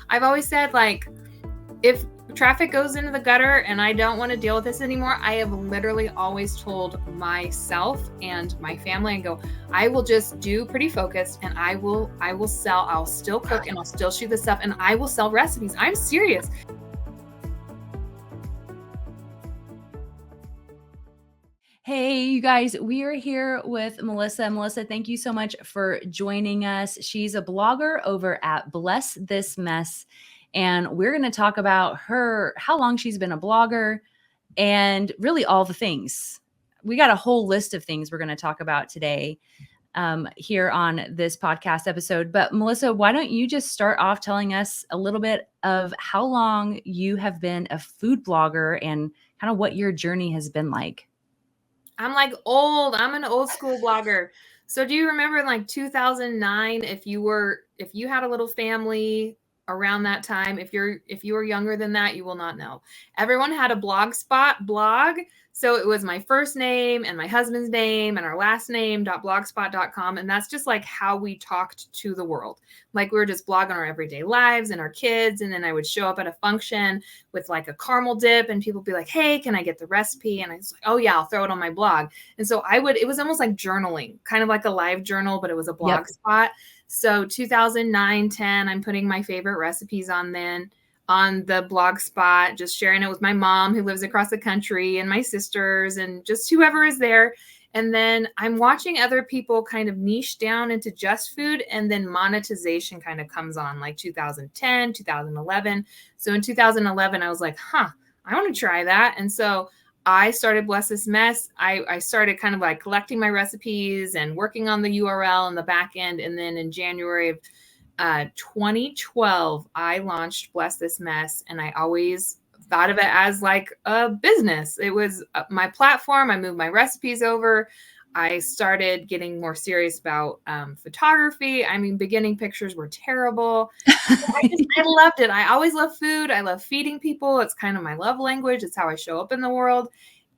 I've always said, like, if traffic goes into the gutter and I don't want to deal with this anymore, I have literally always told myself and my family and go, I will just do Pretty Focused, and I'll still cook, and I'll still shoot the stuff, and I will sell recipes. I'm serious. Hey, you guys, we are here with Melissa. Melissa, thank you so much for joining us. She's a blogger over at Bless This Mess, and we're going to talk about how long she's been a blogger, and really all the things. We got a whole list of things we're going to talk about today here on this podcast episode. But Melissa, why don't you just start off telling us a little bit of how long you have been a food blogger and kind of what your journey has been like? I'm like old. I'm an old school blogger. So do you remember in like 2009, if you had a little family around that time, if you were younger than that, you will not know. Everyone had a blog. So it was my first name and my husband's name and our last name .blogspot.com. And that's just like how we talked to the world. Like we were just blogging our everyday lives and our kids. And then I would show up at a function with like a caramel dip, and people would be like, hey, can I get the recipe? And I was like, oh yeah, I'll throw it on my blog. And so it was almost like journaling, kind of like a live journal, but it was a blog spot. So 2009, 10, I'm putting my favorite recipes on the blog spot, just sharing it with my mom who lives across the country and my sisters and just whoever is there. And then I'm watching other people kind of niche down into just food, and then monetization kind of comes on like 2010, 2011. So in 2011, I was like, I want to try that. And so I started Bless This Mess. I started kind of like collecting my recipes and working on the URL and the back end. And then in January of 2012, I launched Bless This Mess, and I always thought of it as like a business. It was my platform. I moved my recipes over. I started getting more serious about photography. I mean, beginning pictures were terrible. I loved it. I always love food. I love feeding people. It's kind of my love language. It's how I show up in the world.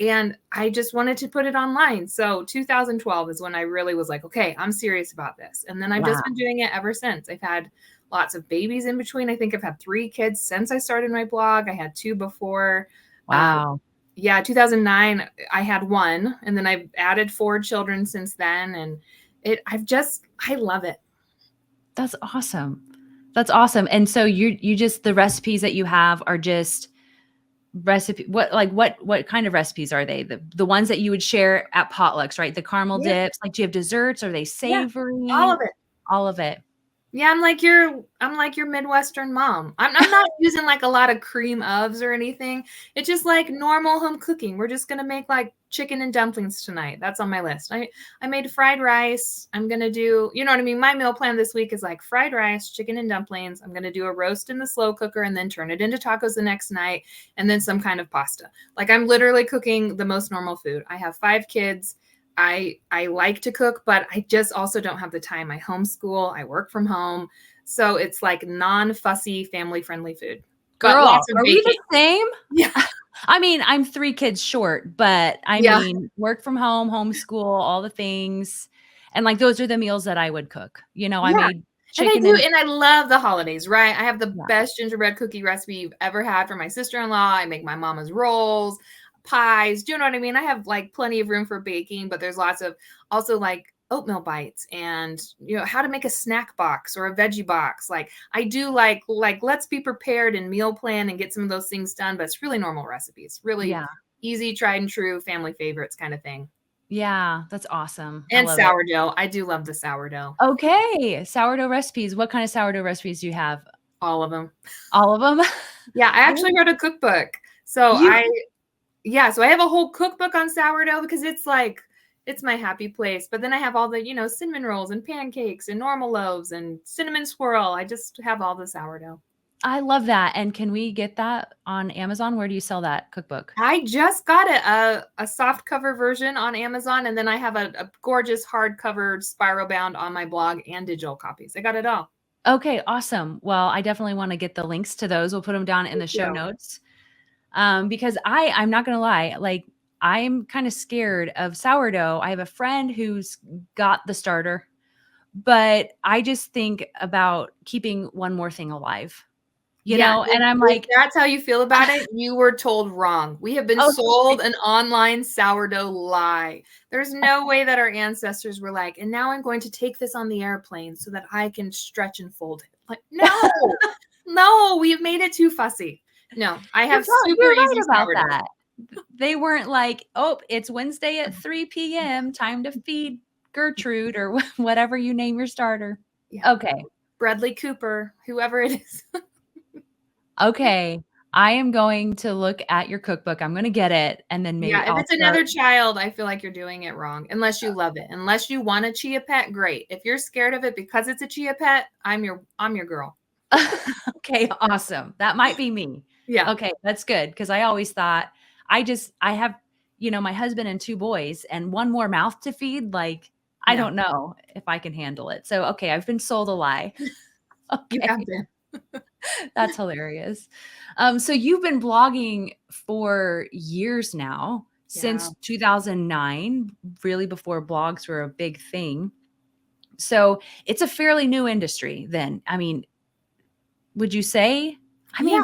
And I just wanted to put it online. So 2012 is when I really was like, okay, I'm serious about this. And then I've just been doing it ever since. I've had lots of babies in between. I think I've had 3 kids since I started my blog. I had 2 before. Wow. 2009, I had 1. And then I've added 4 children since then. And I love it. That's awesome. That's awesome. And so you just, the recipes that you have are just what kind of recipes are they? The ones that you would share at potlucks, right? The caramel dips. Like, do you have desserts? Are they savory? Yeah, all of it. All of it. Yeah, I'm like your Midwestern mom. I'm not using like a lot of cream ofs or anything. It's just like normal home cooking. We're just gonna make like chicken and dumplings tonight. That's on my list. I made fried rice. I'm gonna do, you know what I mean? My meal plan this week is like fried rice, chicken and dumplings. I'm gonna do a roast in the slow cooker and then turn it into tacos the next night, and then some kind of pasta. Like I'm literally cooking the most normal food. I have 5 kids. I like to cook, but I just also don't have the time. I homeschool, I work from home. So it's like non-fussy, family-friendly food. Girl, are we the same? Yeah. I mean, I'm 3 kids short, but I mean, work from home, homeschool, all the things. And like, those are the meals that I would cook. You know, I made chicken. And I love the holidays, right? I have the best gingerbread cookie recipe you've ever had for my sister-in-law. I make my mama's rolls, pies. Do you know what I mean? I have like plenty of room for baking, but there's lots of also like oatmeal bites and, you know, how to make a snack box or a veggie box. Like I do like let's be prepared and meal plan and get some of those things done, but it's really normal recipes, really easy, tried and true, family favorites kind of thing. Yeah, that's awesome. And sourdough. I do love the sourdough. Okay. Sourdough recipes. What kind of sourdough recipes do you have? All of them. All of them? Yeah, I actually wrote a cookbook. So so I have a whole cookbook on sourdough because it's like, it's my happy place. But then I have all the, you know, cinnamon rolls and pancakes and normal loaves and cinnamon swirl. I just have all the sourdough. I love that. And can we get that on Amazon? Where do you sell that cookbook? I just got it, a soft cover version on Amazon. And then I have a gorgeous hardcover spiral bound on my blog and digital copies. I got it all. Okay, awesome. Well, I definitely want to get the links to those. We'll put them down in the show notes. Because I'm not going to lie, like I'm kind of scared of sourdough. I have a friend who's got the starter, but I just think about keeping one more thing alive. Yeah, And I'm if like, that's how you feel about it, you were told wrong. We have been okay. sold an online sourdough lie. There's no way that our ancestors were like, and now I'm going to take this on the airplane so that I can stretch and fold it. Like, no, no, we've made it too fussy. No, I have super You're right easy about sourdough. that. They weren't like, "Oh, it's Wednesday at 3 PM, time to feed Gertrude," or whatever you name your starter. Yeah, Okay. Bradley Cooper, whoever it is. Okay. I am going to look at your cookbook. I'm gonna get it, and then maybe Yeah, if I'll it's start. another child, I feel like you're doing it wrong, unless you love it. Unless you want a chia pet, great. If you're scared of it because it's a chia pet, I'm your girl. Okay, awesome. That might be me. Yeah, Okay, that's good because I always thought I have, my husband and 2 boys and 1 more mouth to feed, like, I no, don't know if I can handle it. So, okay, I've been sold a lie. you Okay, have been. that's hilarious. So you've been blogging for years now, Yeah. since 2009, really before blogs were a big thing. So, it's a fairly new industry then. I mean, would you say? I Yeah, mean,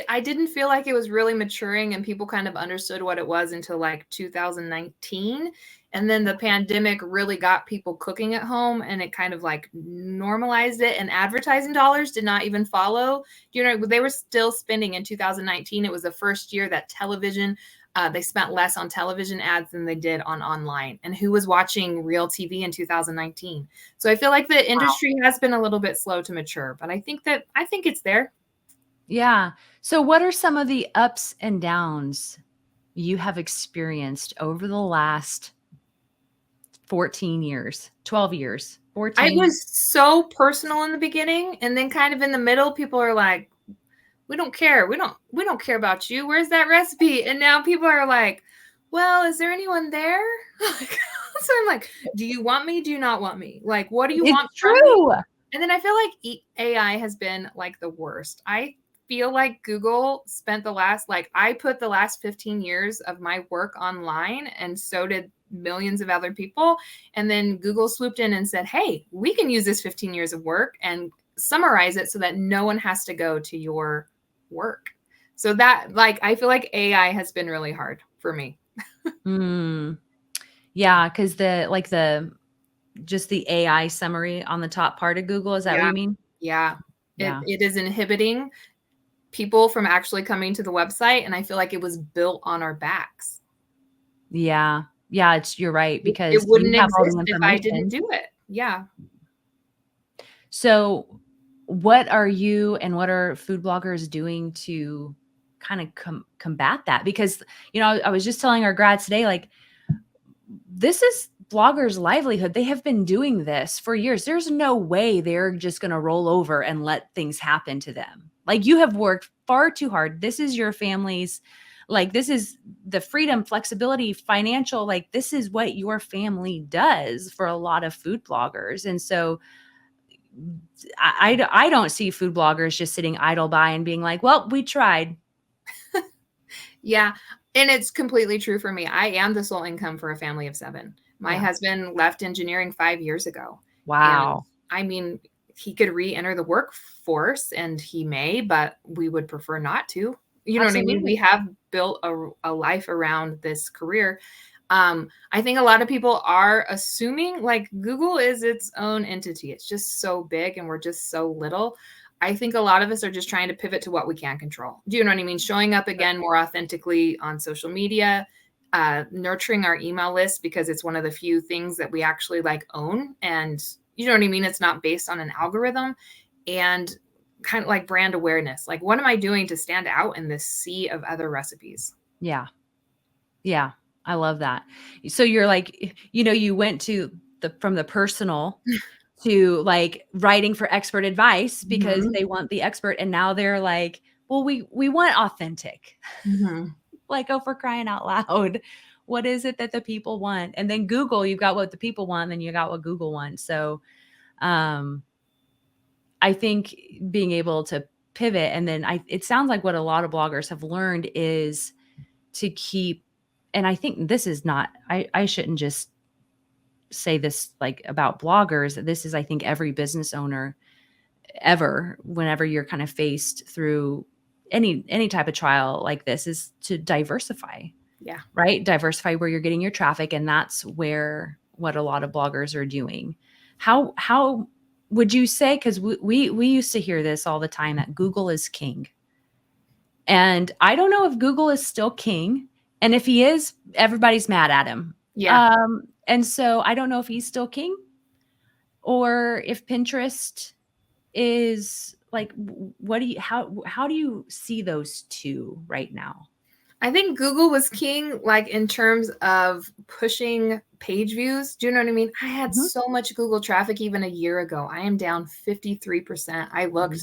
I didn't feel like it was really maturing and people kind of understood what it was until like 2019. And then the pandemic really got people cooking at home and it kind of like normalized it and advertising dollars did not even follow. They were still spending in 2019. It was the first year that television, they spent less on television ads than they did on online. And who was watching real TV in 2019? So I feel like the industry has been a little bit slow to mature, but I think it's there. yeah. So what are some of the ups and downs you have experienced over the last 14 years, 12 years, I 14? was so personal in the beginning, and then kind of in the middle, people are like, "We don't care. We don't care about you. Where's that recipe?" And now people are like, "Well, is there anyone there?" So I'm like, "Do you want me? Do you not want me? Like, what do you It's want from me?" true. And then I feel like AI has been like the worst. I feel like Google spent I put the last 15 years of my work online, and so did millions of other people. And then Google swooped in and said, "Hey, we can use this 15 years of work and summarize it so that no one has to go to your work." So I feel like AI has been really hard for me. Mm, yeah, because just the AI summary on the top part of Google, is that what Yeah. you mean? Yeah. It Yeah. it is inhibiting people from actually coming to the website, and I feel like it was built on our backs. Yeah. Yeah, you're right It because you wouldn't have all exist the if I didn't information. do it. Yeah. So, what are you and what are food bloggers doing to kind of combat that? Because, I was just telling our grads today, like, this is bloggers' livelihood. They have been doing this for years. There's no way they're just going to roll over and let things happen to them. Like, you have worked far too hard. This is your family's, like, this is the freedom, flexibility, financial, like, this is what your family does for a lot of food bloggers. And so, I don't see food bloggers just sitting idle by and being like, well, we tried. Yeah. And it's completely true for me. I am the sole income for a family of 7. My Yeah. husband left engineering 5 years ago. And Wow. I mean, he could re-enter the workforce and he may, but we would prefer not to. You know what I mean? We Absolutely. have built a life around this career. I think a lot of people are assuming like Google is its own entity. It's just so big and we're just so little. I think a lot of us are just trying to pivot to what we can control. Do you know what I mean? Showing up again more authentically on social media, nurturing our email list because it's one of the few things that we actually like own. And you know what I mean? It's not based on an algorithm and kind of like brand awareness. Like, what am I doing to stand out in this sea of other recipes? Yeah. Yeah. I love that. So you're like, you went to from the personal to like writing for expert advice because Mhm. they want the expert. And now they're like, well, we want authentic. Mhm. Like, oh, for crying out loud. What is it that the people want? And then Google, you've got what the people want, then you got what Google wants. So um I think being able to pivot and then it sounds like what a lot of bloggers have learned is to keep, and I think this is not, I shouldn't just say this like about bloggers. This is, I think, every business owner. ever whenever you're kind of faced through any type of trial like this is to diversify. Yeah. Right? Diversify where you're getting your traffic, and that's where what a lot of bloggers are doing. How would you say, because we used to hear this all the time, that Google is king. And I don't know if Google is still king. And if he is, everybody's mad at him. Yeah. And so I don't know if he's still king or if Pinterest is like, what do you, how do you see those two right now? I think Google was king, like in terms of pushing page views. Do you know what I mean? I had so much Google traffic even a year ago. I am down 53%. I looked.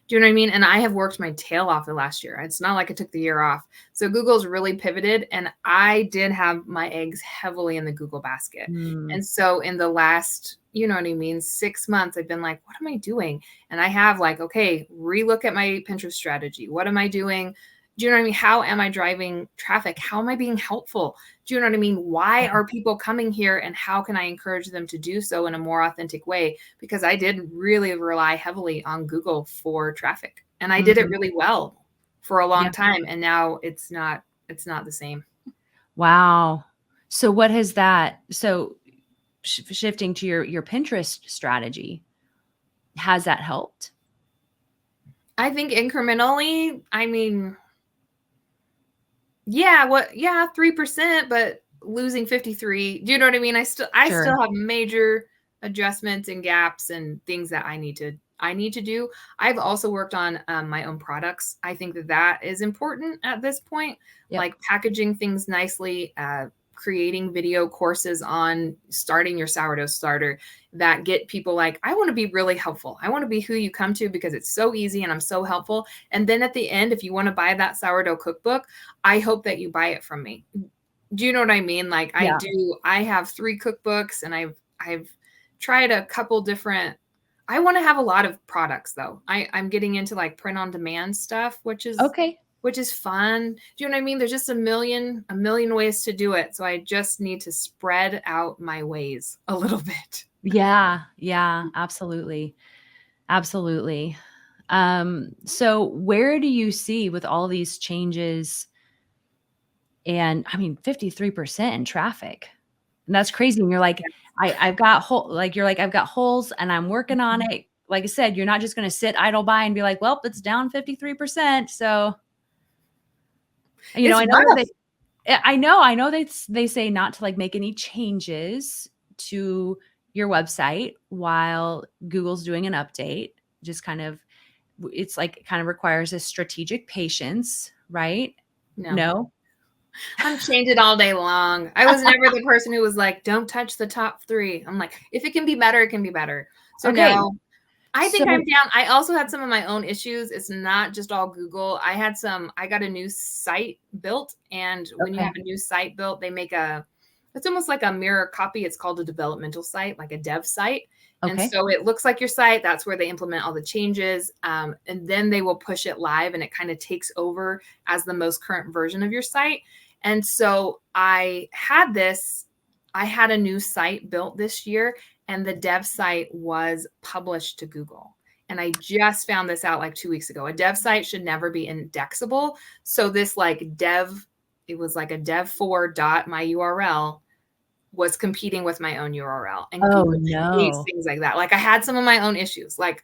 Do you know what I mean? And I have worked my tail off the last year. It's not like I took the year off. So Google's really pivoted, and I did have my eggs heavily in the Google basket. And so in the last, you know what I mean, 6 months, I've been like, what am I doing? And I have like, okay, relook at my Pinterest strategy. What am I doing? Do you know what I mean? How am I driving traffic? How am I being helpful? Do you know what I mean? Why are people coming here, and how can I encourage them to do so in a more authentic way? Because I did really rely heavily on Google for traffic, and I did it really well for a long time. And now it's not the same. Wow. So what has that, so shifting to your Pinterest strategy, has that helped? I think incrementally, I mean, yeah, 3%, but losing 53. Do you know what I mean? I still have major adjustments and gaps and things that I need to do. I've also worked on my own products. I think that is important at this point, like packaging things nicely, creating video courses on starting your sourdough starter that get people like, I want to be really helpful. I want to be who you come to because it's so easy and I'm so helpful. And then at the end, if you want to buy that sourdough cookbook, I hope that you buy it from me. Do you know what I mean? Like I have 3 cookbooks, and I've tried a couple different. I want to have a lot of products though. I'm getting into like print on demand stuff, which is fun. Do you know what I mean? There's just a million ways to do it. So I just need to spread out my ways a little bit. Yeah, absolutely. Absolutely. So where do you see with all these changes, and I mean 53% in traffic? And that's crazy. And you're like, I've got I've got holes and I'm working on it. Like I said, you're not just going to sit idle by and be like, well, it's down 53%. So, you know, I know they say not to like make any changes to your website while Google's doing an update. Just kind of, it's like, it kind of requires a strategic patience, right? No. I'm changing it all day long. I was never the person who was like, don't touch the top 3. I'm like, if it can be better, it can be better. So no, I think I'm down. I also had some of my own issues. It's not just all Google. I got a new site built, and when you have a new site built, they make it's almost like a mirror copy. It's called a developmental site, like a dev site. And so it looks like your site. That's where they implement all the changes. And then they will push it live, and it kind of takes over as the most current version of your site. And so I had a new site built this year, and the dev site was published to Google. And I just found this out like 2 weeks ago. A dev site should never be indexable. So this it was like a dev4 dot my URL was competing with my own URL. And Google hates things like that. Like I had some of my own issues. Like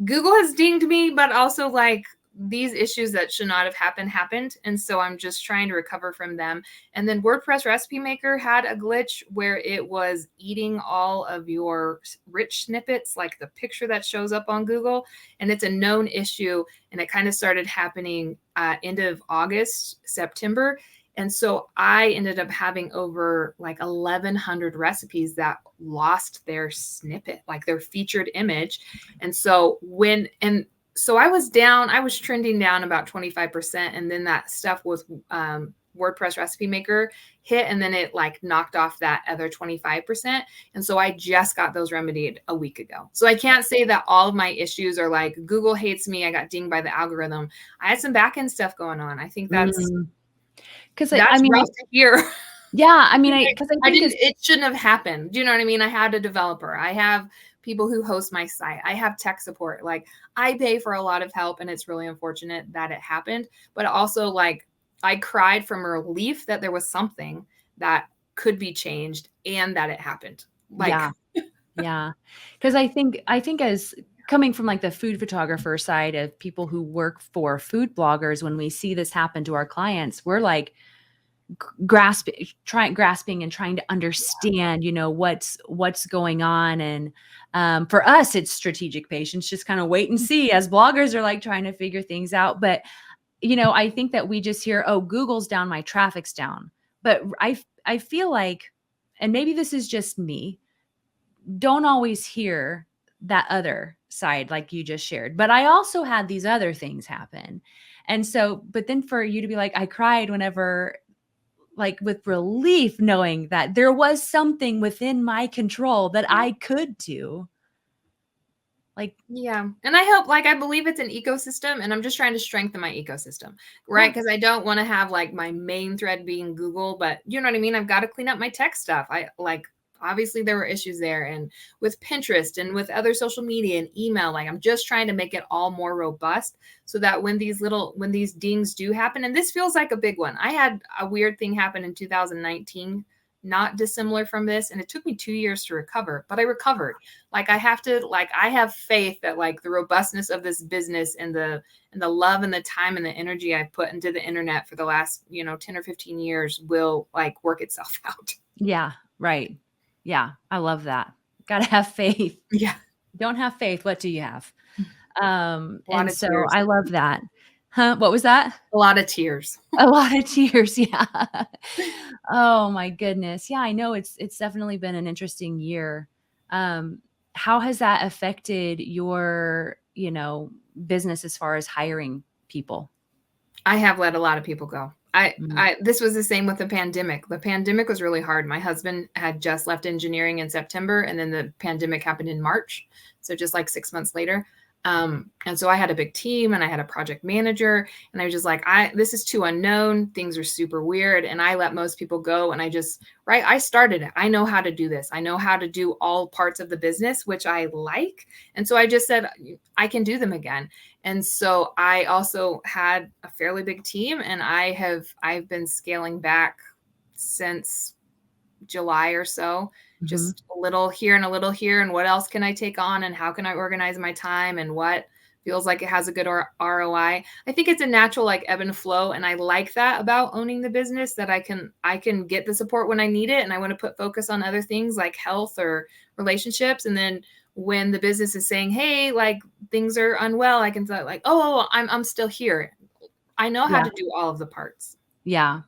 Google has dinged me, but also like these issues that should not have happened. And so I'm just trying to recover from them. And then WordPress Recipe Maker had a glitch where it was eating all of your rich snippets, like the picture that shows up on Google. And it's a known issue. And it kind of started happening end of August, September. And so I ended up having over like 1,100 recipes that lost their snippet, like their featured image. And so so I was trending down about 25%. And then that stuff with WordPress Recipe Maker hit, and then it like knocked off that other 25%. And so I just got those remedied a week ago. So I can't say that all of my issues are like Google hates me, I got dinged by the algorithm. I had some back end stuff going on. I think that's rough to hear. Yeah, I mean, it shouldn't have happened. Do you know what I mean? I had a developer. I have people who host my site. I have tech support. Like I pay for a lot of help, and it's really unfortunate that it happened. But also, like, I cried from relief that there was something that could be changed and that it happened. Like, Yeah. Yeah. Because I think as coming from like the food photographer side of people who work for food bloggers, when we see this happen to our clients, we're like grasping and trying to understand, what's going on. And for us, it's strategic patience, just kind of wait and see as bloggers are like trying to figure things out. But I think that we just hear, oh, Google's down, my traffic's down. But I feel like, and maybe this is just me, don't always hear that other side like you just shared. But I also had these other things happen. And so, but then for you to be like, I cried whenever, like with relief, knowing that there was something within my control that I could do. Like, yeah. And I hope, like, I believe it's an ecosystem, and I'm just trying to strengthen my ecosystem, right? yeah, Because I don't want to have like my main thread being Google, but you know what I mean? I've got to clean up my tech stuff. I like, obviously there were issues there, and with Pinterest and with other social media and email, like I'm just trying to make it all more robust so that when these dings do happen, and this feels like a big one. I had a weird thing happen in 2019, not dissimilar from this, and it took me 2 years to recover, but I recovered. Like I have faith that like the robustness of this business and the love and the time and the energy I've put into the internet for the last 10 or 15 years will like work itself out. yeah, right. Yeah, I love that. Got to have faith. Yeah. Don't have faith. What do you have? A lot And of so tears. I love that. Huh? What was that? A lot of tears. A lot of tears. Yeah. Oh my goodness. Yeah, I know it's definitely been an interesting year. How has that affected your, business as far as hiring people? I have let a lot of people go. Mm. This was the same with the pandemic. The pandemic was really hard. My husband had just left engineering in September, and then the pandemic happened in March. So just like 6 months later. And so I had a big team, and I had a project manager, and I was just like, this is too unknown. Things are super weird. And I let most people go. And I started it. I know how to do this. I know how to do all parts of the business, which I like. And so I just said, I can do them again. And so I also had a fairly big team, and I've been scaling back since July or so, Mhm. just a little here and a little here. And what else can I take on, and how can I organize my time, and what feels like it has a good ROI. I think it's a natural like ebb and flow. And I like that about owning the business, that I can get the support when I need it. And I want to put focus on other things like health or relationships. And then when the business is saying, hey, like things are unwell, I can say like, oh, I'm still here. I know how Yeah. to do all of the parts. Yeah.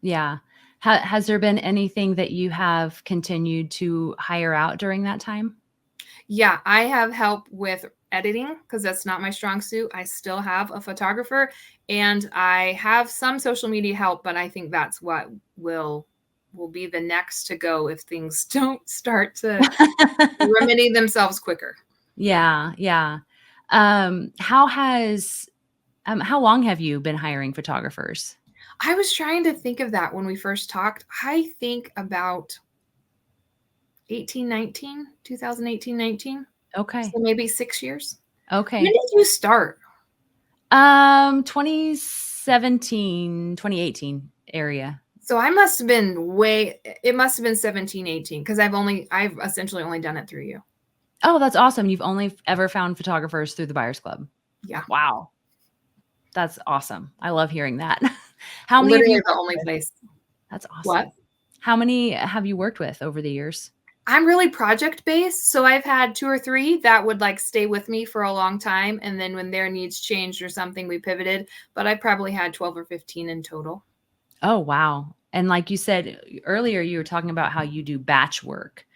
Yeah. Has there been anything that you have continued to hire out during that time? Yeah, I have help with editing because that's not my strong suit. I still have a photographer, and I have some social media help, but I think that's what will be the next to go if things don't start to remedy themselves quicker. Yeah, yeah. How long have you been hiring photographers? I was trying to think of that when we first talked. I think about 2018, 19. Okay. So maybe 6 years. When Okay. did you start? 2017, 2018 area. So it must have been 17, 18 because I've essentially only done it through you. Oh, that's awesome. You've only ever found photographers through the Buyers Club. Yeah. Wow. That's awesome. I love hearing that. How many have you Literally the worked only with? place. That's What? awesome. How many have you worked with over the years? I'm really project based. So I've had 2 or 3 that would like stay with me for a long time. And then when their needs changed or something, we pivoted. But I probably had 12 or 15 in total. Oh, wow. And like you said earlier, you were talking about how you do batch work.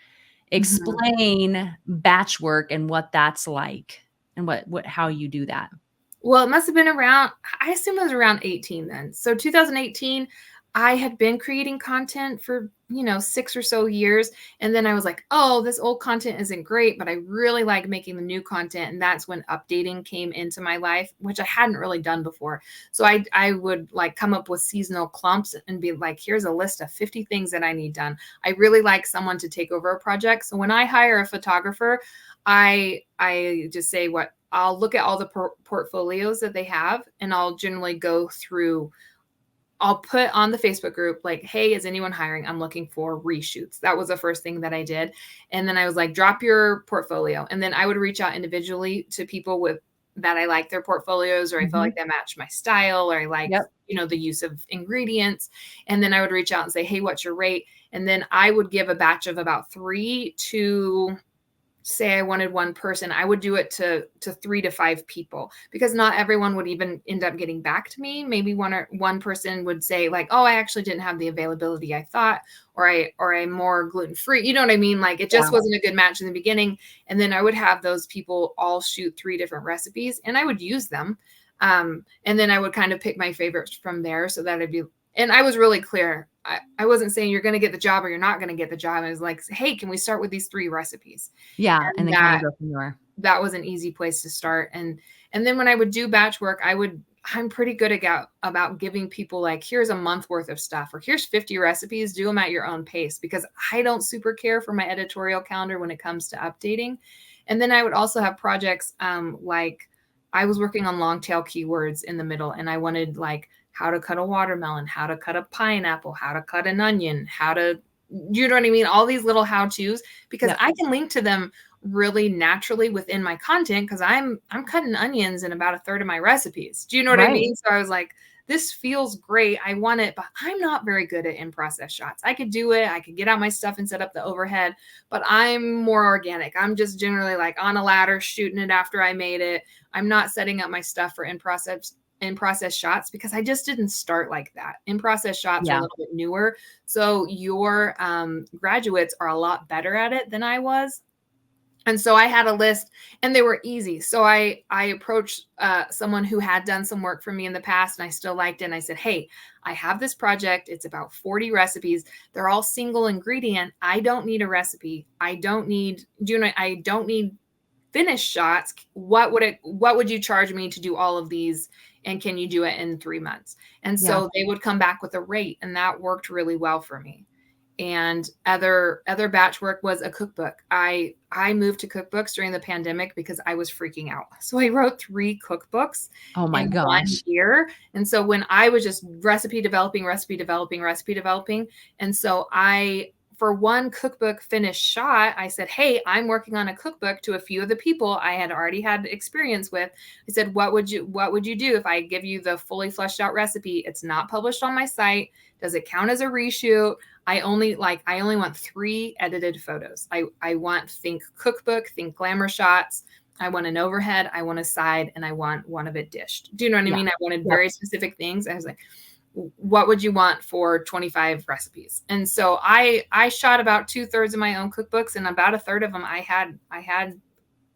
Mhm. Explain batch work and what that's like and how you do that. Well, it must have been around, I assume it was around 18 then. So 2018, I had been creating content for, 6 or so years. And then I was like, oh, this old content isn't great, but I really like making the new content. And that's when updating came into my life, which I hadn't really done before. So I would like come up with seasonal clumps and be like, here's a list of 50 things that I need done. I really like someone to take over a project. So when I hire a photographer, I just say what I'll look at all the portfolios that they have, and I'll generally go through. I'll put on the Facebook group, like, hey, is anyone hiring? I'm looking for reshoots. That was the first thing that I did. And then I was like, drop your portfolio. And then I would reach out individually to people with that I like their portfolios, or I felt like they match my style, or I liked, Yep. the use of ingredients. And then I would reach out and say, hey, what's your rate? And then I would give a batch of about 3 to, say I wanted one person, I would do it to 3 to 5 people, because not everyone would even end up getting back to me. Maybe one person would say like, oh, I actually didn't have the availability I thought, or I'm more gluten-free. You know what I mean? Like it just wasn't a good match in the beginning. And then I would have those people all shoot 3 different recipes, and I would use them. And then I would kind of pick my favorites from there, so that and I was really clear. I wasn't saying you're going to get the job or you're not going to get the job. I was like, hey, can we start with these 3 recipes? Yeah. And then kind that of go from there. that was an easy place to start. And then when I would do batch work, I'm pretty good about giving people like, here's a month worth of stuff, or here's 50 recipes, do them at your own pace, because I don't super care for my editorial calendar when it comes to updating. And then I would also have projects like I was working on long tail keywords in the middle, and I wanted like how to cut a watermelon, how to cut a pineapple, how to cut an onion, you know what I mean? All these little how-tos, because I can link to them really naturally within my content, because I'm cutting onions in about a third of my recipes. Do you know what I mean? So I was like, this feels great. I want it, but I'm not very good at in-process shots. I could do it. I could get out my stuff and set up the overhead, but I'm more organic. I'm just generally like on a ladder shooting it after I made it. I'm not setting up my stuff for in-process shots, because I just didn't start like that. In-process shots are a little bit newer. So your graduates are a lot better at it than I was. And so I had a list, and they were easy. So I approached someone who had done some work for me in the past, and I still liked it. And I said, hey, I have this project. It's about 40 recipes. They're all single ingredient. I don't need a recipe. I don't need finished shots. What would you charge me to do all of these? And can you do it in 3 months? And so they would come back with a rate, and that worked really well for me. And other batch work was a cookbook. I moved to cookbooks during the pandemic because I was freaking out. So I wrote 3 cookbooks in 1 year. And so when I was just recipe developing, and so for one cookbook finished shot, I said, hey, I'm working on a cookbook to a few of the people I had already had experience with. I said, what would you do if I give you the fully fleshed out recipe? It's not published on my site. Does it count as a reshoot? I only want 3 edited photos. I want think cookbook, think glamour shots. I want an overhead, I want a side, and I want one of it dished. Do you know what I mean? I wanted very specific things. I was like, what would you want for 25 recipes? And so I shot about 2/3 of my own cookbooks, and about a third of them I had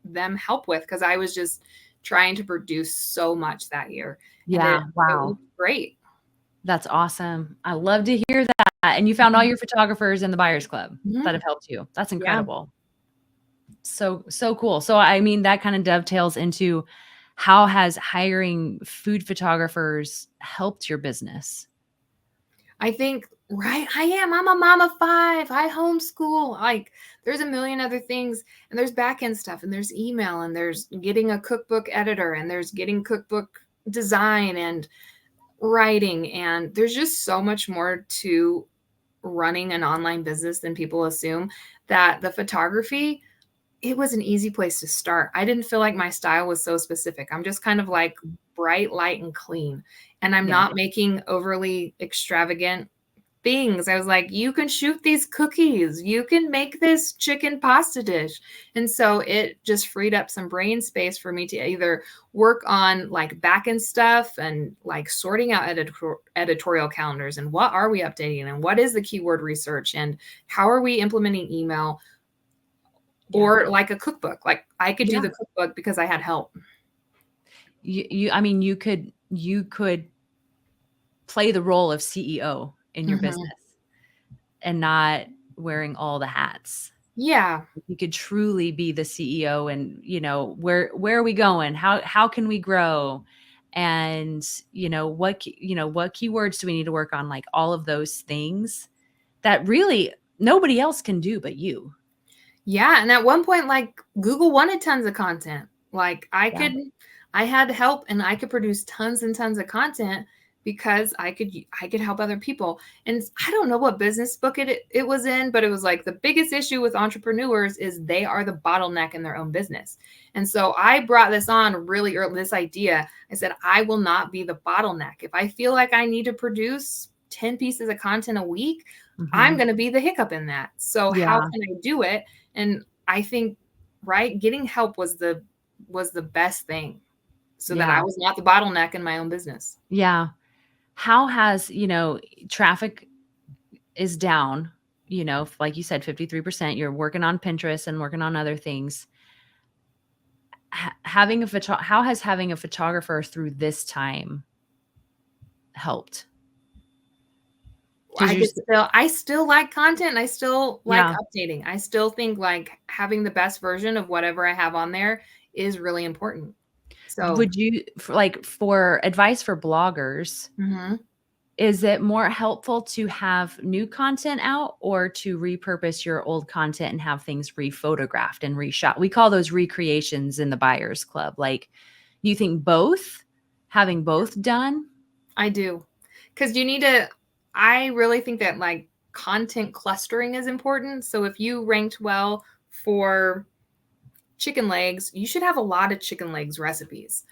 them help with, because I was just trying to produce so much that year. Yeah. It was great. That's awesome. I love to hear that. And you found all your photographers in the Buyers Club that have helped you. That's incredible. So cool. So, I mean, that kind of dovetails into how has hiring food photographers helped your business? I think, right? I'm a mom of 5. I homeschool. Like, there's a million other things, and there's back end stuff, and there's email, and there's getting a cookbook editor, and there's getting cookbook design and writing. And there's just so much more to running an online business than people assume. That the photography, it was an easy place to start. I didn't feel like my style was so specific. I'm just kind of like bright, light, and clean. And I'm not making overly extravagant things. I was like, you can shoot these cookies. You can make this chicken pasta dish. And so it just freed up some brain space for me to either work on like back end stuff and like sorting out editorial calendars, and what are we updating, and what is the keyword research, and how are we implementing email, or like a cookbook. Like I could do the cookbook because I had help. I mean, you could play the role of CEO in your business and not wearing all the hats. Yeah. You could truly be the CEO and, where are we going? How can we grow? And, what keywords do we need to work on? Like all of those things that really nobody else can do but you. Yeah. And at one point, like Google wanted tons of content. Like I had help and I could produce tons and tons of content because I could help other people. And I don't know what business book it was in, but it was like the biggest issue with entrepreneurs is they are the bottleneck in their own business. And so I brought this on really early, this idea. I said, I will not be the bottleneck. If I feel like I need to produce 10 pieces of content a week, I'm going to be the hiccup in that. So how can I do it? And I think, getting help was the best thing so that I was not the bottleneck in my own business. Yeah. How has, traffic is down, like you said, 53%, you're working on Pinterest and working on other things. How has having a photographer through this time helped? I still like content. I still like updating. I still think like having the best version of whatever I have on there is really important. So would you for advice for bloggers, is it more helpful to have new content out or to repurpose your old content and have things rephotographed and reshot? We call those recreations in the Buyers Club. Like, you think having both done? I do. Because I really think that like content clustering is important. So if you ranked well for chicken legs, you should have a lot of chicken legs recipes.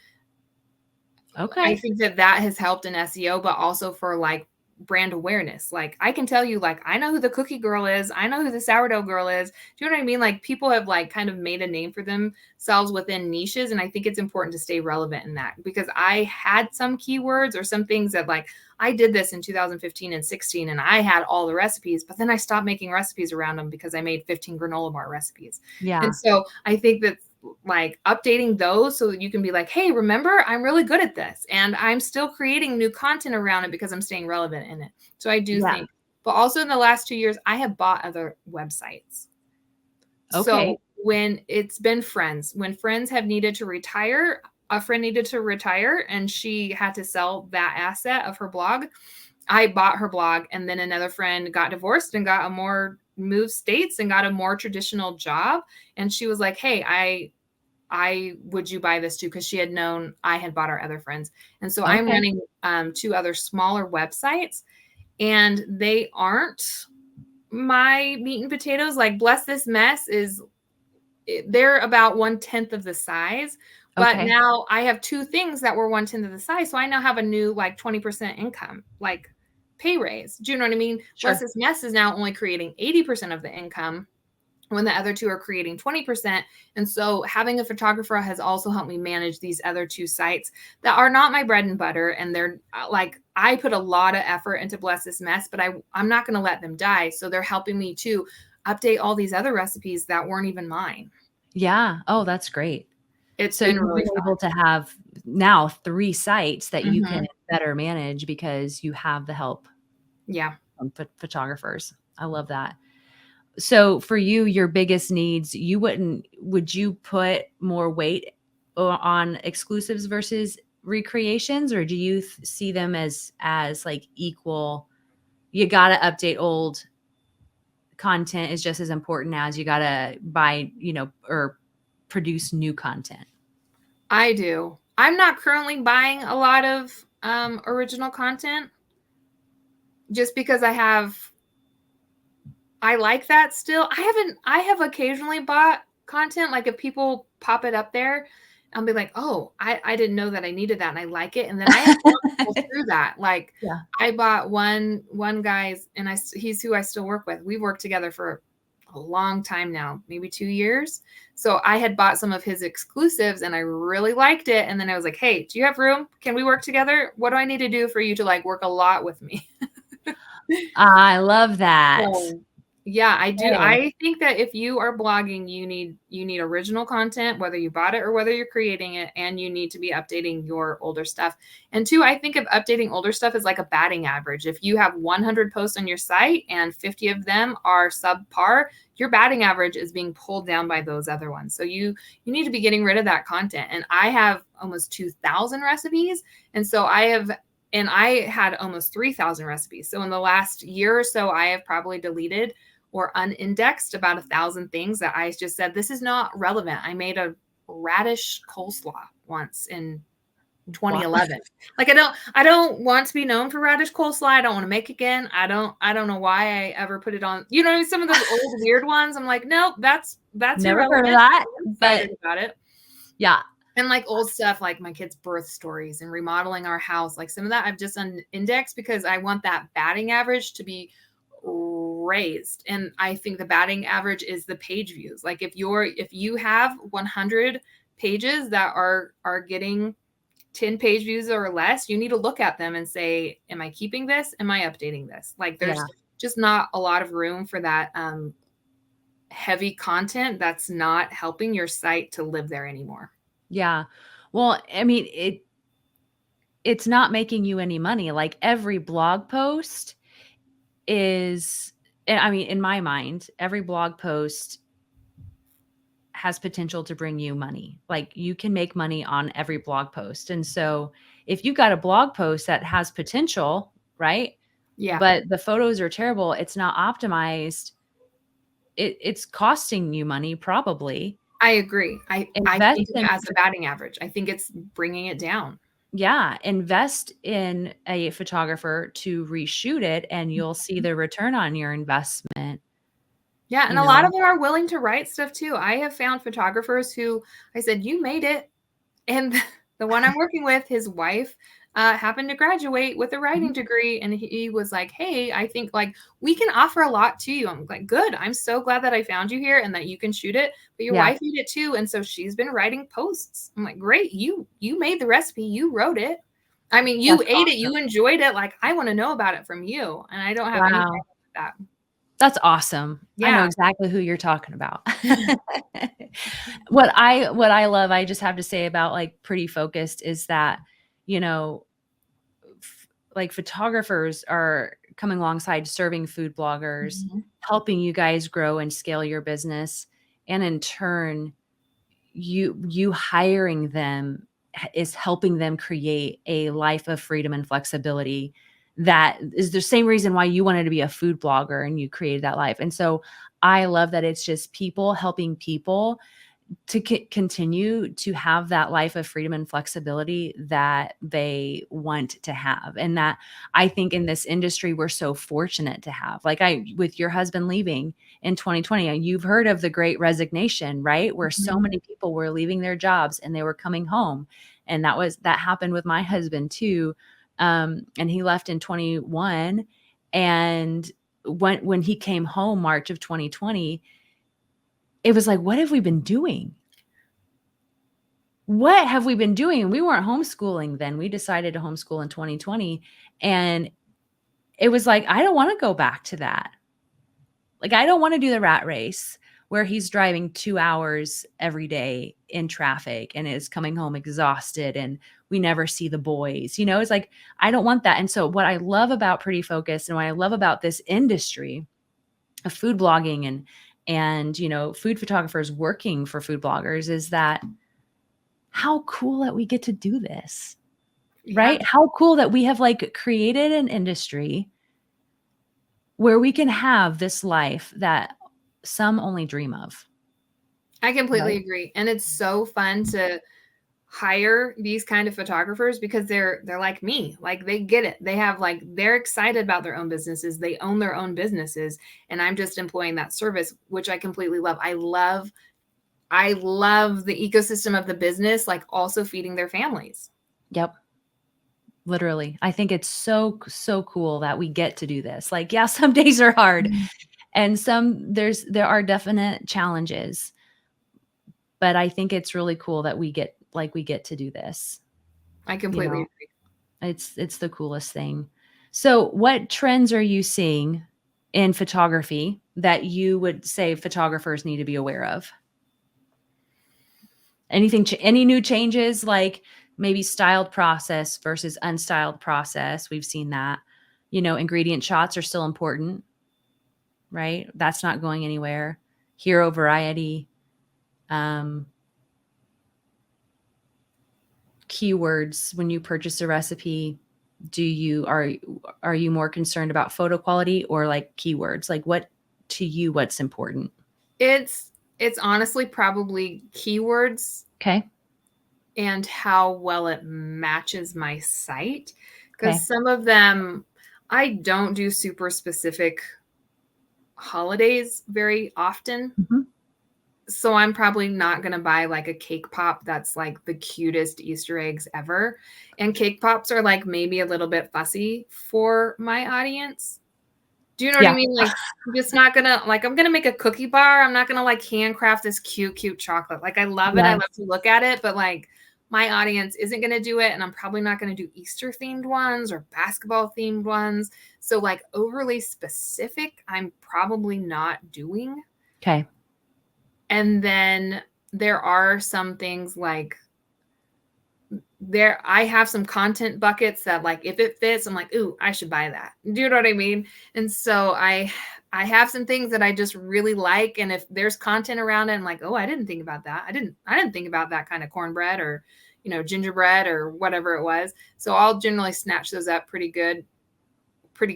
Okay. I think that has helped in SEO, but also for like brand awareness. Like I can tell you, like, I know who the cookie girl is. I know who the sourdough girl is. Do you know what I mean? Like people have like kind of made a name for themselves within niches. And I think it's important to stay relevant in that because I had some keywords or some things that like, I did this in 2015 and 16 and I had all the recipes, but then I stopped making recipes around them because I made 15 granola bar recipes. Yeah. And so I think that like updating those so that you can be like, hey, remember, I'm really good at this and I'm still creating new content around it because I'm staying relevant in it. So I do think, but also in the last 2 years, I have bought other websites. Okay. So when it's been when friends have needed to retire, a friend needed to retire and she had to sell that asset of her blog. I bought her blog and then another friend got divorced and moved states and got a more traditional job. And she was like, hey, I would you buy this too? Because she had known I had bought our other friends. And so I'm running 2 other smaller websites and they aren't my meat and potatoes. Like Bless This Mess they're about 1/10 of the size. But now I have 2 things that were 1/10 of the size. So I now have a new like 20% income, like pay raise. Do you know what I mean? Sure. Bless This Mess is now only creating 80% of the income when the other 2 are creating 20%. And so having a photographer has also helped me manage these other 2 sites that are not my bread and butter. And they're like, I put a lot of effort into Bless This Mess, but I'm not going to let them die. So they're helping me to update all these other recipes that weren't even mine. Yeah. Oh, that's great. It's been really able to have now 3 sites that you can better manage because you have the help. Yeah. From photographers. I love that. So for you, your biggest needs, would you put more weight on exclusives versus recreations, or do you see them as like equal? You got to update old content is just as important as you got to buy, or produce new content. I do. I'm not currently buying a lot of original content just because I like that still. I have occasionally bought content. Like if people pop it up there, I'll be like, oh, I didn't know that I needed that and I like it. And then I have to go through that. Like I bought one guy's and he's who I still work with. We've worked together for a long time now, maybe 2 years. So I had bought some of his exclusives and I really liked it. And then I was like, hey, do you have room? Can we work together? What do I need to do for you to like work a lot with me? I love that. So, Yeah, I do. Hey. I think that if you are blogging, you need original content, whether you bought it or whether you're creating it, and you need to be updating your older stuff. And two, I think of updating older stuff as like a batting average. If you have 100 posts on your site and 50 of them are subpar, your batting average is being pulled down by those other ones. So you need to be getting rid of that content. And I have almost 2,000 recipes, and so I had almost 3,000 recipes. So in the last year or so, I have probably deleted or unindexed about 1,000 things that I just said, this is not relevant. I made a radish coleslaw once in Wow. 2011. Like I don't want to be known for radish coleslaw. I don't want to make again. I don't know why I ever put it on. You know, some of those old weird ones. I'm like, nope, that's Never heard of irrelevant. that, I'm but excited about it. yeah. And like old stuff like my kids' birth stories and remodeling our house, like some of that I've just indexed because I want that batting average to be raised. And I think the batting average is the page views. Like if you have 100 pages that are getting 10 page views or less, you need to look at them and say, am I keeping this? Am I updating this? Like there's just not a lot of room for that heavy content that's not helping your site to live there anymore. Yeah. Well, I mean, it's not making you any money. Like every blog post is, and I mean, in my mind, every blog post has potential to bring you money. Like you can make money on every blog post. And so if you got a blog post that has potential, right? Yeah. But the photos are terrible, it's not optimized, it's costing you money probably. I agree. I Invest think of in it as a batting average. I think it's bringing it down. Yeah, invest in a photographer to reshoot it and you'll see the return on your investment, Yeah, and you a lot know? of them are willing to write stuff too. I have found photographers who I said, "You made it." And the one I'm working with, his wife happened to graduate with a Mhm. writing degree, and he was like, "Hey, I think like we can offer a lot to you." I'm like, "Good. I'm so glad that I found you here and that you can shoot it." But your Yeah, wife made it too, and so she's been writing posts. I'm like, "Great. You made the recipe. You wrote it. I mean, you that's ate it. awesome. You enjoyed it. Like I want to know about it from you." And I don't have any Wow, problem with that. that's awesome. I know Yeah. exactly who you're talking about. What I love, I just have to say about, like, Pretty Focused is that, you know, like photographers are coming alongside serving food bloggers, Mhm. helping you guys grow and scale your business, and in turn, you hiring them is helping them create a life of freedom and flexibility that is the same reason why you wanted to be a food blogger and you created that life. And so I love that it's just people helping people to continue to have that life of freedom and flexibility that they want to have, and that I think in this industry we're so fortunate to have. Like I with your husband leaving in 2020, and you've heard of the great resignation, right? Where so Mhm. many people were leaving their jobs and they were coming home. And that happened with my husband too. And he left in 21, and when he came home March of 2020, it was like, what have we been doing? What have we been doing? We weren't homeschooling then. We decided to homeschool in 2020, and it was like, I don't wanna go back to that. Like, I don't wanna do the rat race where he's driving 2 hours every day in traffic and is coming home exhausted, and we never see the boys, you know? It's like, I don't want that. And so what I love about Pretty Focused and what I love about this industry of food blogging and, food photographers working for food bloggers is that how cool that we get to do this, Yeah. right? How cool that we have, like, created an industry where we can have this life that some only dream of, I completely right? agree. And it's so fun to hire these kind of photographers because they're like me. Like they get it. They have like they're excited about their own businesses. They own their own businesses and I'm just employing that service, which I completely love. I love the ecosystem of the business like also feeding their families. Yep, literally. I think it's so cool that we get to do this. Like, yeah, some days are hard Mhm. and there are definite challenges, but I think it's really cool that we get to do this, I you completely know? agree. It's the coolest thing. So, what trends are you seeing in photography that you would say photographers need to be aware of? Any new changes, like maybe styled process versus unstyled process? We've seen that. Ingredient shots are still important, right? That's not going anywhere. Hero variety, keywords when you purchase a recipe. Are you more concerned about photo quality or like keywords? Like what's important? It's honestly probably keywords Okay. and how well it matches my site, Okay. because some of them I don't do super specific holidays very often. Mm-hmm. So I'm probably not going to buy like a cake pop that's like the cutest Easter eggs ever. And cake pops are like maybe a little bit fussy for my audience. Do you know what I Yeah. mean? Like, I'm just not gonna like, I'm gonna make a cookie bar. I'm not gonna like handcraft this cute chocolate. Like, I love it. I Yes. love to look at it, but like my audience isn't gonna do it. And I'm probably not gonna do Easter themed ones or basketball themed ones. So like overly specific, I'm probably not doing. Okay. And then there are some things like I have some content buckets that like if it fits, I'm like, ooh, I should buy that. Do you know what I mean? And so I have some things that I just really like. And if there's content around it, I'm like, oh, I didn't think about that. I didn't think about that kind of cornbread or, gingerbread or whatever it was. So I'll generally snatch those up pretty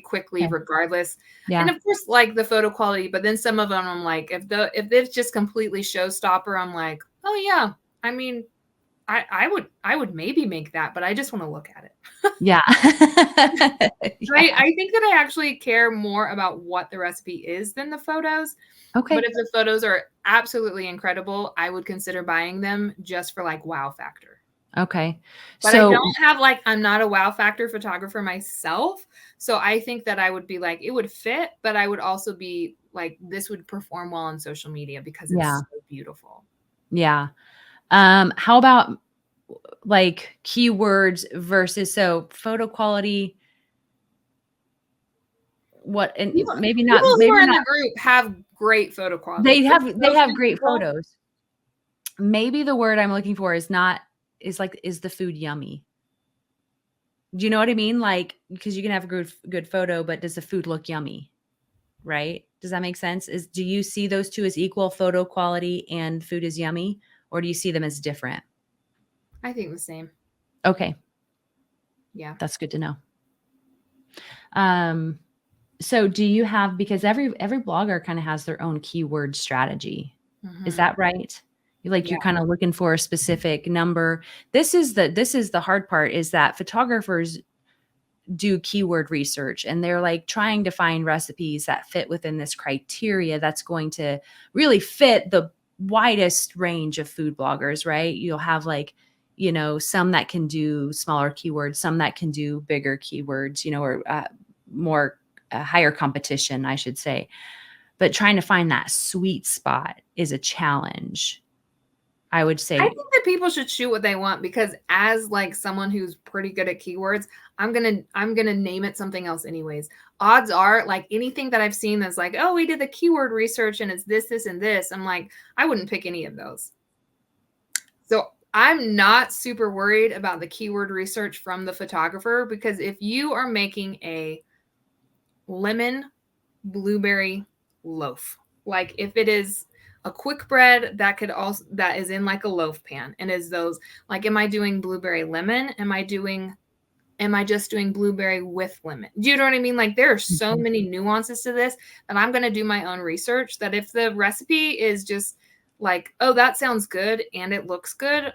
quickly, Okay. regardless. Yeah. And of course, like the photo quality, but then some of them I'm like, if it's just completely showstopper, I'm like, oh yeah, I mean, I would maybe make that, but I just want to look at it. Yeah. Right. I think that I actually care more about what the recipe is than the photos. Okay. But if the photos are absolutely incredible, I would consider buying them just for like wow factor. Okay. But I don't have like, I'm not a wow factor photographer myself. So I think that I would be like, it would fit, but I would also be like, this would perform well on social media because it's so beautiful. Yeah. How about like keywords versus photo quality? Maybe not. People Maybe who are in not. the group have great photo quality. They have great photos. Maybe the word I'm looking for is the food yummy? Do you know what I mean? Like, because you can have a good photo, but does the food look yummy? Right? Does that make sense? Do you see those two as equal, photo quality and food is yummy, or do you see them as different? I think the same. Okay. Yeah. That's good to know. So do you have, because every blogger kind of has their own keyword strategy. Mm-hmm. Is that right? You're kind of looking for a specific number. This is the hard part, is that photographers do keyword research and they're like trying to find recipes that fit within this criteria that's going to really fit the widest range of food bloggers, right? You'll have like, some that can do smaller keywords, some that can do bigger keywords, or more higher competition, I should say. But trying to find that sweet spot is a challenge, I would say. I think that people should shoot what they want, because as like someone who's pretty good at keywords, I'm gonna name it something else anyways. Odds are, like, anything that I've seen that's like, oh, we did the keyword research and it's this, and this, I'm like, I wouldn't pick any of those. So I'm not super worried about the keyword research from the photographer, because if you are making a lemon blueberry loaf, like if it is a quick bread that is in like a loaf pan, and is those like, am I doing blueberry lemon? Am I just doing blueberry with lemon? Do you know what I mean? Like, there are so many nuances to this that I'm going to do my own research, that if the recipe is just like, oh, that sounds good and it looks good,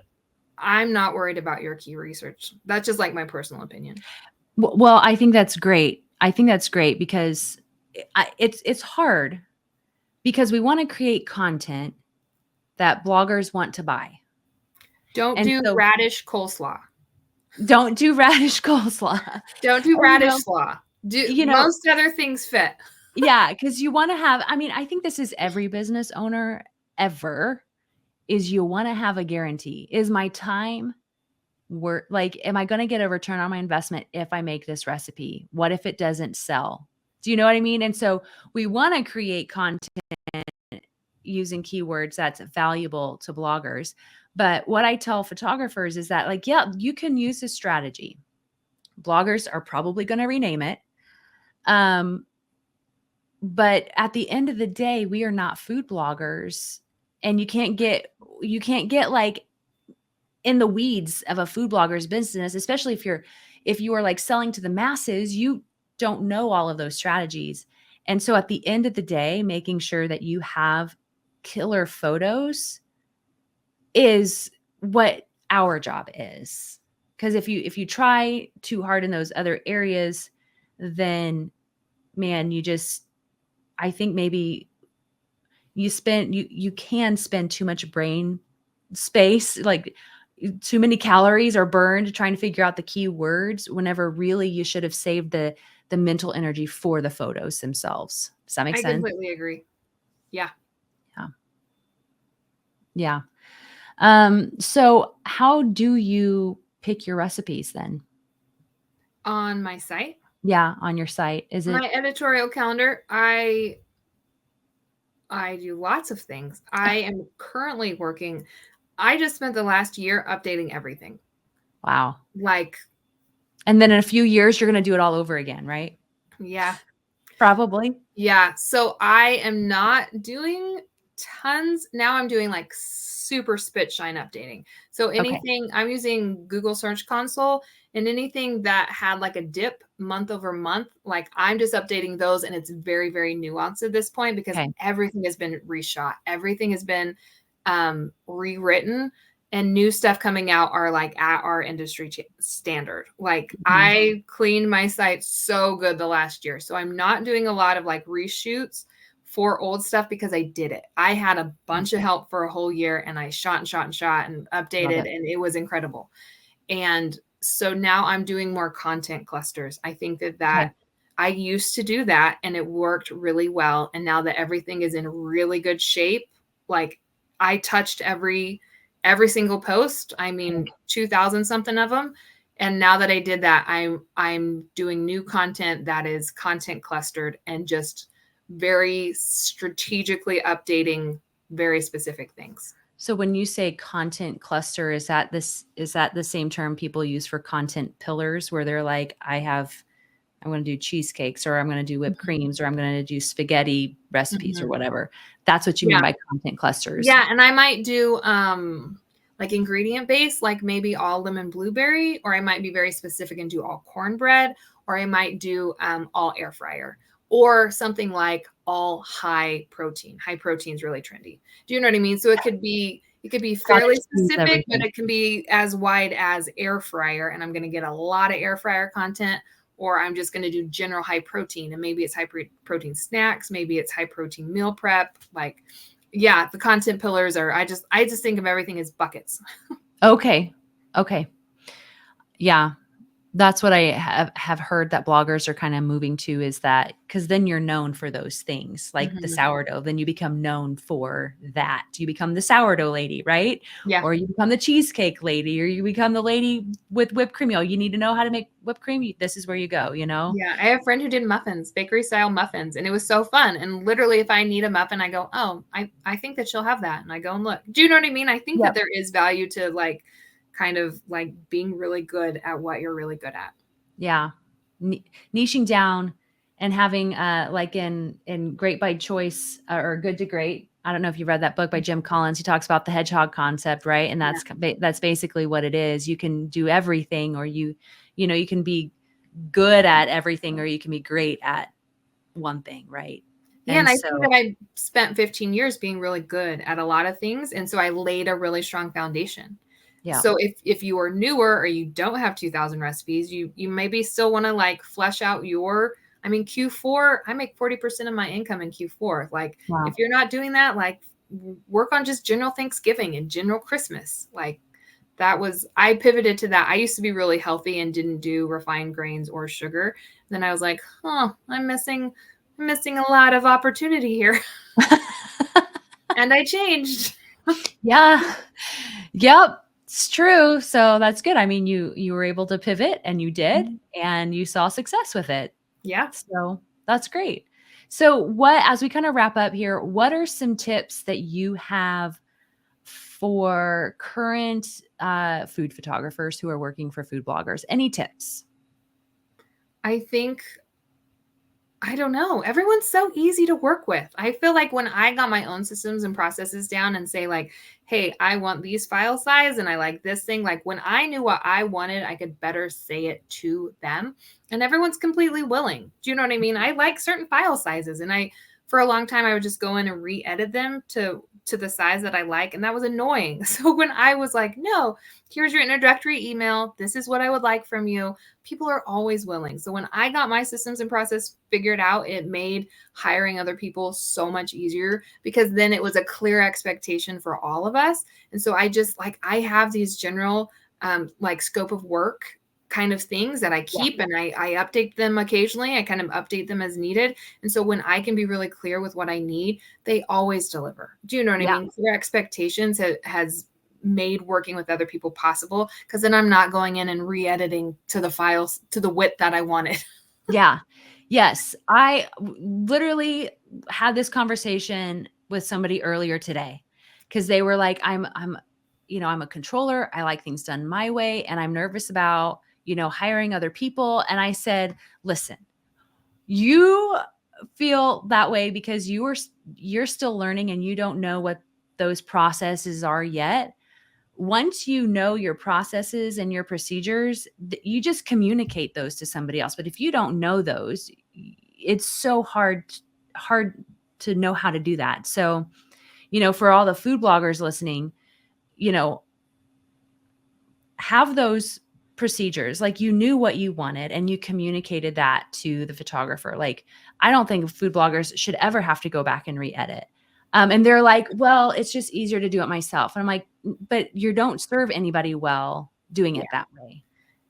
I'm not worried about your key research. That's just like my personal opinion. Well, I think that's great. Because it's hard, because we want to create content that bloggers want to buy. Don't do radish coleslaw. Don't do radish coleslaw. Don't do radish slaw. Most other things fit. Yeah, because you want to have, I think this is every business owner ever, is you want to have a guarantee. Is my time worth, like, am I going to get a return on my investment if I make this recipe? What if it doesn't sell? Do you know what I mean? And so we want to create content using keywords that's valuable to bloggers. But what I tell photographers is that, like, yeah, you can use this strategy. Bloggers are probably going to rename it. But at the end of the day, we are not food bloggers, and you can't get like in the weeds of a food blogger's business, especially if you are like selling to the masses. You don't know all of those strategies. And so at the end of the day, making sure that you have killer photos is what our job is. Because if you try too hard in those other areas, then man, I think maybe you can spend too much brain space, like too many calories are burned trying to figure out the key words, whenever really you should have saved the mental energy for the photos themselves. Does that make I sense? completely agree. Yeah. Yeah. So how do you pick your recipes then? On my site, Yeah, on your site. Is it my editorial calendar, I do lots of things. I am currently working. I just spent the last year updating everything. wow. Like, And then in a few years you're going to do it all over again, right? yeah. Probably. Yeah. So I am not doing tons. Now I'm doing like super spit shine updating. So Okay. anything, I'm using Google Search Console, and anything that had like a dip month over month, like I'm just updating those, and it's very, very nuanced at this point because Okay. everything has been reshot. Everything has been rewritten, and new stuff coming out are like at our industry standard. Like I cleaned my site so good the last year. So I'm not doing a lot of like reshoots for old stuff because I did it. I had a bunch of help for a whole year, and I shot and shot and shot and Love updated, it. and it was incredible. And so now I'm doing more content clusters. I think that Okay. I used to do that and it worked really well. And now that everything is in really good shape, like I touched every single post. I mean, 2,000 something of them. And now that I did that, I'm doing new content that is content clustered and just very strategically updating very specific things. So when you say content cluster, is that the same term people use for content pillars, where they're like, I'm going to do cheesecakes, or I'm going to do whipped creams, or I'm going to do spaghetti recipes or Mhm. whatever. That's what you mean Yeah. by content clusters. Yeah, and I might do like ingredient based, like maybe all lemon blueberry, or I might be very specific and do all cornbread, or I might do all air fryer, or something like all high protein. High protein is really trendy. Do you know what I mean? So it could be fairly Cottage cheese, specific, but everything. it can be as wide as air fryer, and I'm going to get a lot of air fryer content. Or I'm just going to do general high protein, and maybe it's high protein snacks, maybe it's high protein meal prep. Like, yeah, the content pillars are, I just think of everything as buckets. Okay. Okay. Yeah. That's what I have heard that bloggers are kind of moving to, is that because then you're known for those things, like the Mhm. sourdough, then you become known for that. You become the sourdough lady, right? Yeah. Or you become the cheesecake lady, or you become the lady with whipped cream. You need to know how to make whipped cream. This is where you go, you know? Yeah. I have a friend who did muffins, bakery style muffins, and it was so fun. And literally, if I need a muffin, I go, oh, I think that she'll have that. And I go and look. Do you know what I mean? I think that Yep. there is value to like kind of like being really good at what you're really good at. Yeah. Niching down and having like in Great by Choice, or Good to Great. I don't know if you read that book by Jim Collins. He talks about the hedgehog concept, right? And Yeah. that's basically what it is. You can do everything, or you can be good at everything, or you can be great at one thing, right? Yeah, and And I think so, that I spent 15 years being really good at a lot of things, and so I laid a really strong foundation. yeah. So if you are newer or you don't have 2,000 recipes, you maybe still want to like flesh out your, I mean, Q4, I make 40% of my income in Q4. Like Wow. if you're not doing that, like work on just general Thanksgiving and general Christmas. Like I pivoted to that. I used to be really healthy and didn't do refined grains or sugar. Then I was like, I'm missing a lot of opportunity here. And I changed. Yeah. Yep. It's true. So that's good. I mean, you were able to pivot, and you did, and you saw success with it. Yeah. So That's great. So what, as we kind of wrap up here, what are some tips that you have for current food photographers who are working for food bloggers? Any tips? I think, I don't know. Everyone's so easy to work with. I feel like when I got my own systems and processes down and say like, hey, I want these file size and I like this thing. Like when I knew what I wanted, I could better say it to them. And everyone's completely willing. Do you know what I mean? I like certain file sizes, and for a long time, I would just go in and re-edit them to the size that I like. And that was annoying. So when I was like, no, here's your introductory email. This is what I would like from you. People are always willing. So when I got my systems and process figured out, it made hiring other people so much easier, because then it was a clear expectation for all of us. And so I just like, I have these general like scope of work kind of things that I keep, and I update them occasionally. I kind of update them as needed. And so when I can be really clear with what I need, they always deliver. Do you know what I mean? Their expectations has made working with other people possible, because then I'm not going in and re-editing to the files to the width that I wanted. Yeah. Yes. I literally had this conversation with somebody earlier today, because they were like, I'm a controller. I like things done my way, and I'm nervous about, hiring other people. And I said, listen, you feel that way because you're still learning and you don't know what those processes are yet. Once you know your processes and your procedures, you just communicate those to somebody else. But if you don't know those, it's so hard to know how to do that. So, for all the food bloggers listening, have those procedures. Like, you knew what you wanted and you communicated that to the photographer. Like, I don't think food bloggers should ever have to go back and re-edit. And they're like, well, it's just easier to do it myself. And I'm like, but you don't serve anybody well doing it that way.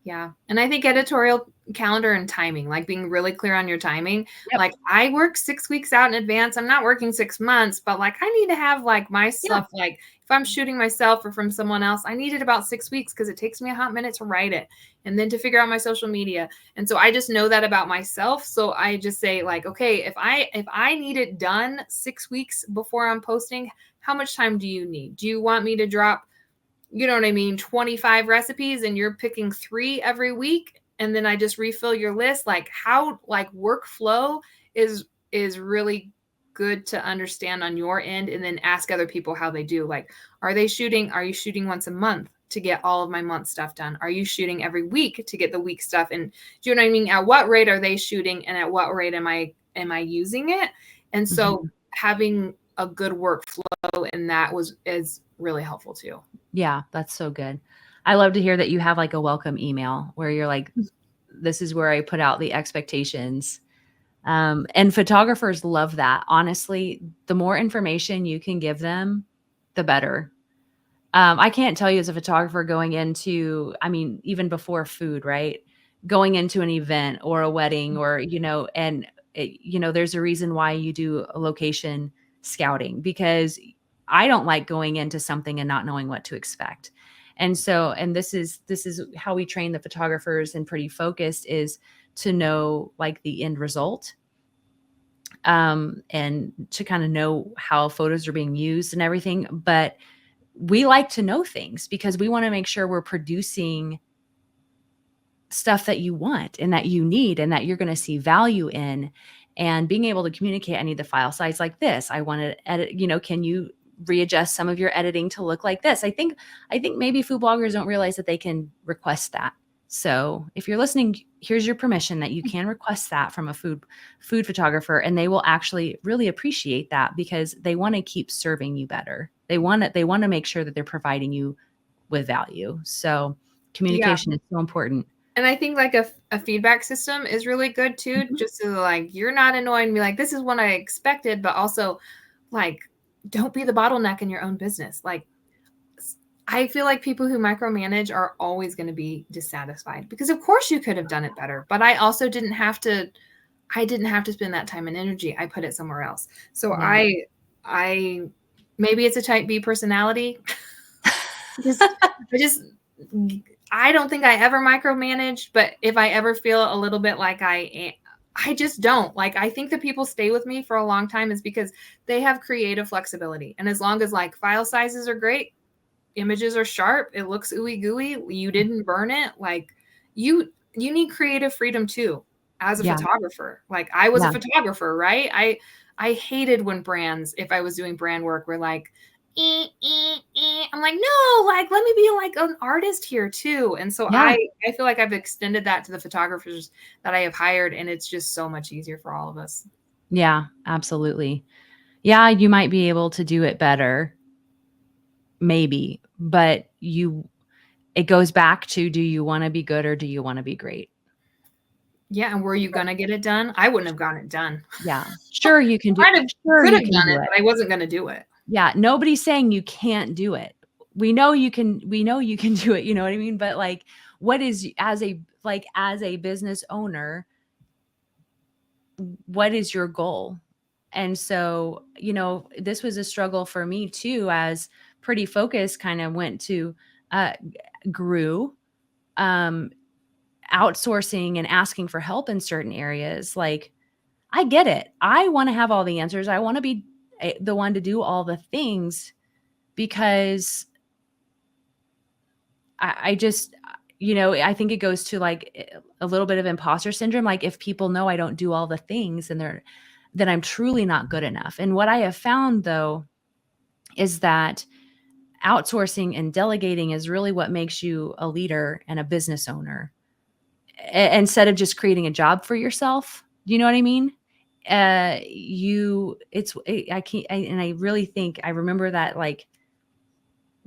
Yeah. And I think editorial calendar and timing, like being really clear on your timing. Yep. Like I work 6 weeks out in advance. I'm not working 6 months, but like I need to have like my stuff, like if I'm shooting myself or from someone else, I need it about 6 weeks, because it takes me a hot minute to write it and then to figure out my social media. And so I just know that about myself. So I just say like, okay, if I need it done 6 weeks before I'm posting, how much time do you need? Do you want me to drop, you know what I mean, 25 recipes and you're picking 3 every week, and then I just refill your list? Like how, like workflow is really good to understand on your end, and then ask other people how they do. Like, are you shooting once a month to get all of my month stuff done? Are you shooting every week to get the week stuff? And do you know what I mean? At what rate are they shooting, and at what rate am I using it? And so having a good workflow in that is really helpful too. Yeah, that's so good. I love to hear that you have like a welcome email where you're like, this is where I put out the expectations. And photographers love that. Honestly, the more information you can give them, the better. I can't tell you as a photographer going into, I mean, even before food, right? Going into an event or a wedding or, there's a reason why you do a location scouting, because I don't like going into something and not knowing what to expect. And so, and this is how we train the photographers and Pretty Focused, is to know like the end result, and to kind of know how photos are being used and everything. But we like to know things because we want to make sure we're producing stuff that you want and that you need and that you're going to see value in. And being able to communicate, I need the file size like this. I want to edit, can you readjust some of your editing to look like this? I think maybe food bloggers don't realize that they can request that. So if you're listening, here's your permission that you can request that from a food photographer, and they will actually really appreciate that, because they want to keep serving you better. They want to make sure that they're providing you with value. So communication is so important. And I think like a feedback system is really good too, just so like you're not annoyed and be like, this is what I expected, but also like, don't be the bottleneck in your own business. Like, I feel like people who micromanage are always going to be dissatisfied, because of course you could have done it better, but I also didn't have to spend that time and energy. I put it somewhere else. So I maybe it's a type B personality. I don't think I ever micromanaged, but if I ever feel a little bit like I I just don't. Like, I think that people stay with me for a long time is because they have creative flexibility. And as long as like file sizes are great, images are sharp, it looks ooey gooey, you didn't burn it, like you need creative freedom too as a Yeah. photographer. Like I was a Yeah. photographer, right? I hated when brands, if I was doing brand work, were like I'm like, no, like let me be like an artist here too. And so Yeah. I feel like I've extended that to the photographers that I have hired, and it's just so much easier for all of us. Yeah, absolutely. Yeah, you might be able to do it better, maybe, but it goes back to, do you want to be good or do you want to be great? Yeah, and were you gonna get it done? I wouldn't have gotten it done. Yeah. Sure you can do Kind of sure could you have can done do it, it. but I wasn't gonna do it. Yeah, nobody's saying you can't do it. We know you can do it, you know what I mean? But like, what is, as a business owner, what is your goal? And so, this was a struggle for me too, as Pretty Focus kind of went to uh grew, um outsourcing and asking for help in certain areas. Like, I get it. I want to have all the answers. I want to be the one to do all the things, because I just, I think it goes to like a little bit of imposter syndrome. Like, if people know I don't do all the things, then I'm truly not good enough. And what I have found though is that outsourcing and delegating is really what makes you a leader and a business owner, instead of just creating a job for yourself. You know what I mean? I can't, and I really think I remember that, like,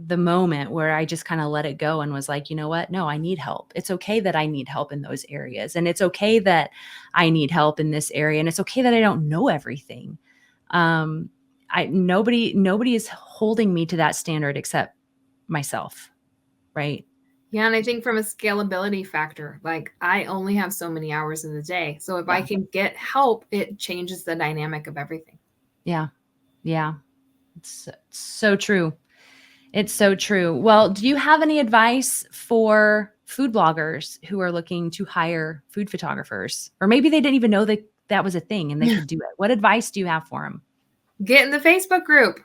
the moment where I just kind of let it go and was like, you know what? No, I need help. It's okay that I need help in those areas. And it's okay that I need help in this area. And it's okay that I don't know everything. Um, nobody is holding me to that standard except myself. Right. Yeah, and I think from a scalability factor, like I only have so many hours in the day. So if I Yeah. can get help, it changes the dynamic of everything. Yeah. Yeah. It's so true. It's so true. Well, do you have any advice for food bloggers who are looking to hire food photographers? Or maybe they didn't even know that that was a thing and they could do it. What advice do you have for them? Get in the Facebook group.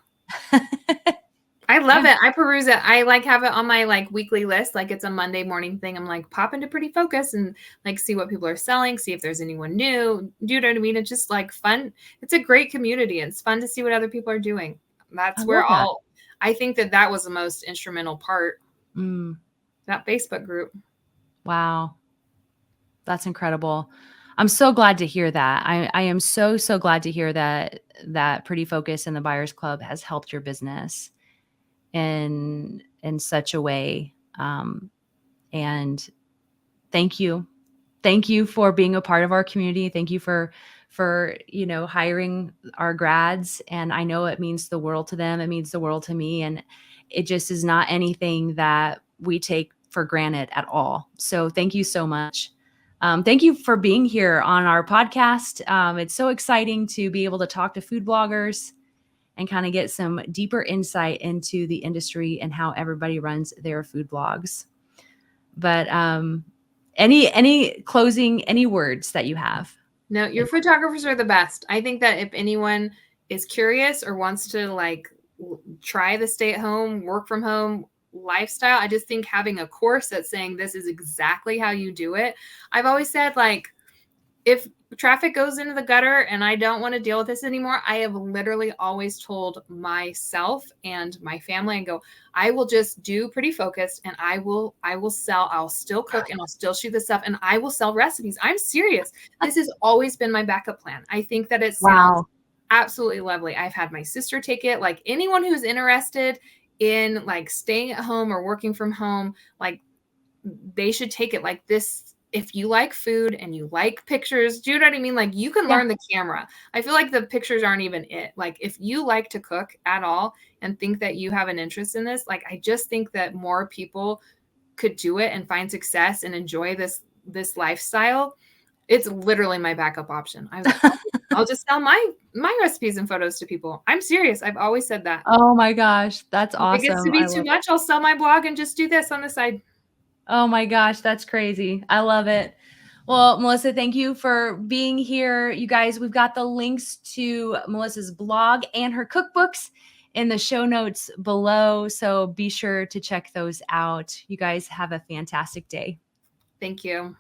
I love it. I peruse it. I like have it on my like weekly list. Like it's a Monday morning thing. I'm like pop into Pretty Focus and like see what people are selling, see if there's anyone new. Do you know what I mean? It's just like fun. It's a great community. It's fun to see what other people are doing. I That's where love that. I think that was the most instrumental part. Mm, That Facebook group. wow. That's incredible. I'm so glad to hear that. I am so, so glad to hear that Pretty Focus and the Buyers Club has helped your business in such a way. And thank you. Thank you for being a part of our community. Thank you for hiring our grads. And I know it means the world to them. It means the world to me. And it just is not anything that we take for granted at all. So thank you so much. Thank you for being here on our podcast. It's so exciting to be able to talk to food bloggers and kind of get some deeper insight into the industry and how everybody runs their food blogs. But any closing, any words that you have? No, your photographers are the best. I think that if anyone is curious or wants to like try the stay at home, work from home lifestyle, I just think having a course that's saying this is exactly how you do it. I've always said, like, if traffic goes into the gutter and I don't want to deal with this anymore, I have literally always told myself and my family and go, I will just do Pretty Focused and I will sell, I'll still cook and I'll still shoot the stuff and I will sell recipes. I'm serious. This has always been my backup plan. I think that it sounds absolutely lovely. I've had my sister take it. Like anyone who's interested in like staying at home or working from home, like they should take it. Like this, if you like food and you like pictures, do you know what I mean? Like you can learn the camera. I feel like the pictures aren't even it. Like if you like to cook at all and think that you have an interest in this, like I just think that more people could do it and find success and enjoy this lifestyle. It's literally my backup option. I was like, I'll just sell my recipes and photos to people. I'm serious. I've always said that. Oh my gosh, that's If it gets to awesome. be too much, I'll sell my blog and just do this on the side. Oh my gosh, that's crazy. I love it. Well, Melissa, thank you for being here. You guys, we've got the links to Melissa's blog and her cookbooks in the show notes below. So be sure to check those out. You guys have a fantastic day. Thank you.